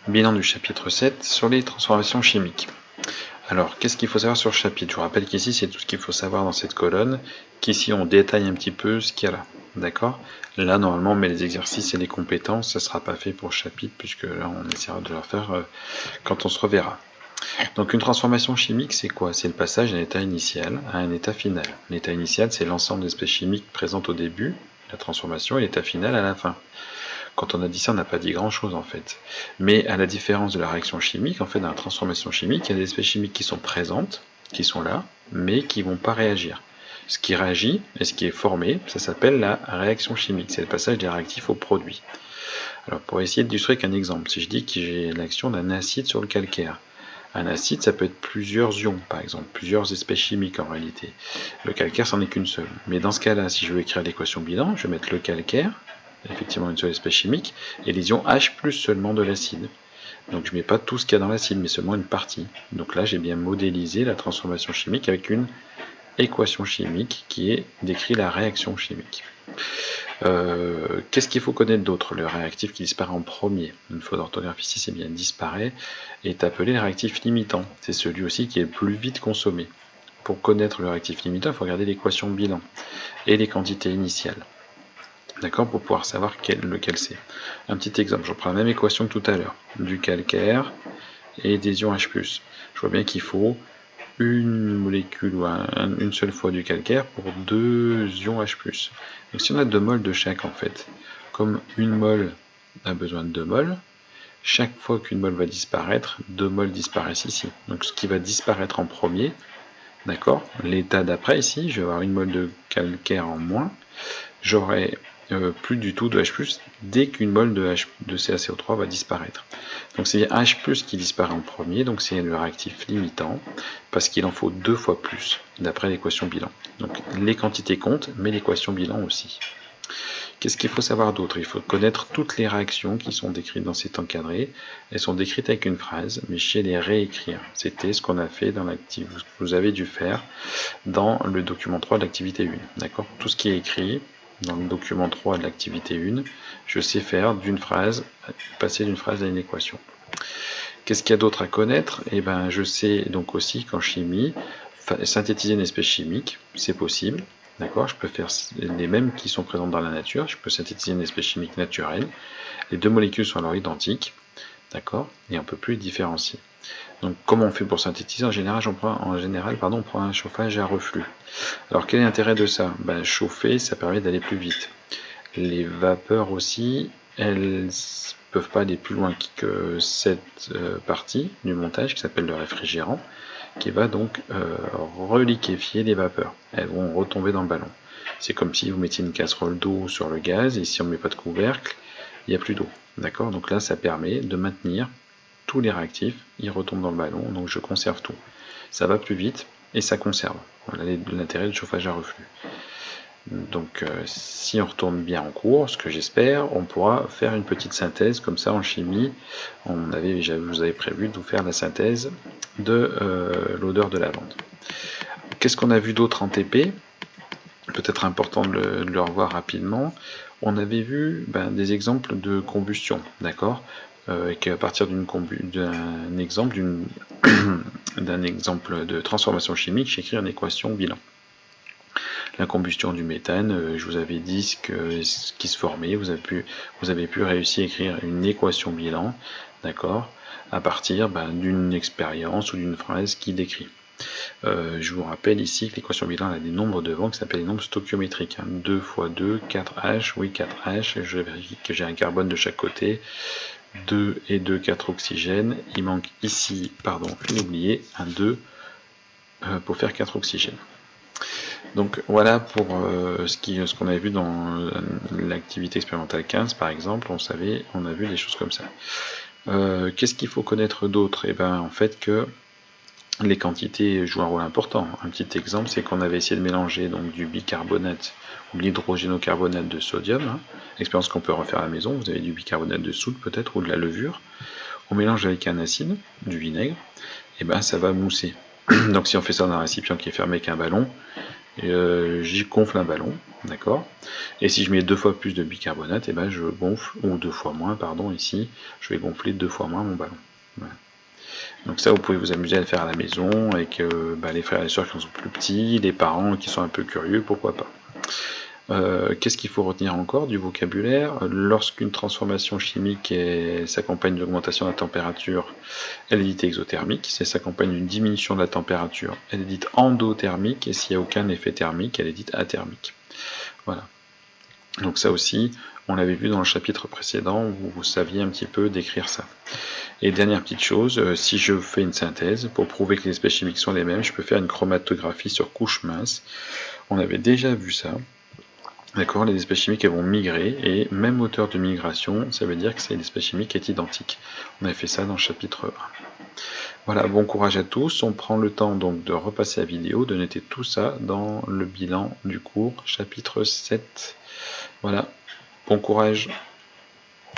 Bilan du chapitre 7 sur les transformations chimiques. Alors, qu'est-ce qu'il faut savoir sur le chapitre? Je vous rappelle qu'ici, c'est tout ce qu'il faut savoir dans cette colonne, qu'ici, on détaille un petit peu ce qu'il y a là. D'accord? Là, normalement, on met les exercices et les compétences, ça ne sera pas fait pour le chapitre, puisque là, on essaiera de le faire quand on se reverra. Donc, une transformation chimique, c'est quoi? C'est le passage d'un état initial à un état final. L'état initial, c'est l'ensemble d'espèces chimiques présentes au début, la transformation, et l'état final à la fin. Quand on a dit ça, on n'a pas dit grand-chose en fait. Mais à la différence de la réaction chimique, en fait, dans la transformation chimique, il y a des espèces chimiques qui sont présentes, qui sont là, mais qui ne vont pas réagir. Ce qui réagit et ce qui est formé, ça s'appelle la réaction chimique. C'est le passage des réactifs au produit. Alors pour essayer d'illustrer qu'un exemple, si je dis que j'ai l'action d'un acide sur le calcaire, un acide, ça peut être plusieurs ions, par exemple, plusieurs espèces chimiques en réalité. Le calcaire, c'en est qu'une seule. Mais dans ce cas-là, si je veux écrire l'équation bilan, je vais mettre le calcaire, effectivement une seule espèce chimique, et les ions H plus seulement de l'acide. Donc je ne mets pas tout ce qu'il y a dans l'acide, mais seulement une partie. Donc là, j'ai bien modélisé la transformation chimique avec une équation chimique qui est décrit la réaction chimique. Qu'est-ce qu'il faut connaître d'autre? Le réactif qui disparaît en premier, une faute d'orthographe ici, c'est bien disparaît, est appelé le réactif limitant. C'est celui aussi qui est le plus vite consommé. Pour connaître le réactif limitant, il faut regarder l'équation bilan et les quantités initiales. D'accord, pour pouvoir savoir lequel c'est. Un petit exemple, je reprends la même équation que tout à l'heure, du calcaire et des ions H+. Je vois bien qu'il faut une molécule ou une seule fois du calcaire pour 2 ions H+. Donc si on a 2 moles de chaque en fait, comme une mole a besoin de 2 moles, chaque fois qu'une mole va disparaître, 2 moles disparaissent ici. Donc ce qui va disparaître en premier, d'accord, l'état d'après ici, je vais avoir une mole de calcaire en moins, j'aurai plus du tout de H+, dès qu'une mole de CaCO3 va disparaître. Donc c'est H+, qui disparaît en premier, donc c'est le réactif limitant, parce qu'il en faut 2 fois plus, d'après l'équation bilan. Donc les quantités comptent, mais l'équation bilan aussi. Qu'est-ce qu'il faut savoir d'autre? Il faut connaître toutes les réactions qui sont décrites dans cet encadré. Elles sont décrites avec une phrase, mais je sais les réécrire. C'était ce qu'on a fait dans l'activité, vous avez dû faire dans le document 3 de l'activité 1. D'accord? Tout ce qui est écrit dans le document 3 de l'activité 1, je sais faire d'une phrase, passer d'une phrase à une équation. Qu'est-ce qu'il y a d'autre à connaître? Eh ben, je sais donc aussi qu'en chimie, synthétiser une espèce chimique, c'est possible. D'accord? Je peux faire les mêmes qui sont présentes dans la nature. Je peux synthétiser une espèce chimique naturelle. Les deux molécules sont alors identiques. D'accord? Et on ne peut plus les différencier. Donc, comment on fait pour synthétiser? En général, on prend un chauffage à reflux. Alors, quel est l'intérêt de ça? Ben, chauffer, ça permet d'aller plus vite. Les vapeurs aussi, elles peuvent pas aller plus loin que cette partie du montage qui s'appelle le réfrigérant, qui va donc reliquéfier les vapeurs. Elles vont retomber dans le ballon. C'est comme si vous mettiez une casserole d'eau sur le gaz, et si on ne met pas de couvercle, il n'y a plus d'eau. D'accord? Donc là, ça permet de maintenir tous les réactifs, ils retombent dans le ballon, donc je conserve tout. Ça va plus vite et ça conserve. Voilà l'intérêt du chauffage à reflux. Donc si on retourne bien en cours, ce que j'espère, on pourra faire une petite synthèse comme ça en chimie. Je vous avais prévu de vous faire la synthèse de l'odeur de lavande. Qu'est-ce qu'on a vu d'autre en TP? Peut-être important de le revoir rapidement. On avait vu des exemples de combustion, d'accord, et qu'à partir d'un exemple d'un exemple de transformation chimique, j'écris une équation bilan. La combustion du méthane, je vous avais dit ce qui se formait, vous avez pu réussir à écrire une équation bilan, d'accord, à partir d'une expérience ou d'une phrase qui décrit. Je vous rappelle ici que l'équation bilan a des nombres devant qui s'appellent les nombres stoichiométriques. 2 fois 2, 4H, oui 4H, je vérifie que j'ai un carbone de chaque côté, 2 et 2, 4 oxygènes, il manque ici, pardon, je l'ai oublié, un 2 pour faire 4 oxygènes. Donc voilà pour ce qu'on avait vu dans l'activité expérimentale 15 par exemple, on a vu des choses comme ça. Qu'est-ce qu'il faut connaître d'autre? Eh bien en fait que les quantités jouent un rôle important. Un petit exemple, c'est qu'on avait essayé de mélanger donc du bicarbonate ou de l'hydrogénocarbonate de sodium, expérience qu'on peut refaire à la maison, vous avez du bicarbonate de soude peut-être ou de la levure, on mélange avec un acide, du vinaigre, et ça va mousser. Donc si on fait ça dans un récipient qui est fermé avec un ballon, j'y gonfle un ballon, d'accord. Et si je mets 2 fois plus de bicarbonate, et ben je gonfle, ou 2 fois moins, pardon, ici, je vais gonfler 2 fois moins mon ballon. Voilà. Donc ça, vous pouvez vous amuser à le faire à la maison, avec les frères et sœurs qui sont plus petits, les parents qui sont un peu curieux, pourquoi pas. Qu'est-ce qu'il faut retenir encore du vocabulaire? Lorsqu'une transformation chimique s'accompagne d'une augmentation de la température, elle est dite exothermique. Si elle s'accompagne d'une diminution de la température, elle est dite endothermique. Et s'il n'y a aucun effet thermique, elle est dite athermique. Voilà. Donc ça aussi, on l'avait vu dans le chapitre précédent où vous saviez un petit peu décrire ça. Et dernière petite chose, si je fais une synthèse, pour prouver que les espèces chimiques sont les mêmes, je peux faire une chromatographie sur couche mince. On avait déjà vu ça. D'accord, les espèces chimiques elles vont migrer, et même hauteur de migration, ça veut dire que c'est l'espèce chimique est identique. On a fait ça dans le chapitre 1. Voilà, bon courage à tous. On prend le temps donc de repasser la vidéo, de noter tout ça dans le bilan du cours, chapitre 7. Voilà, bon courage.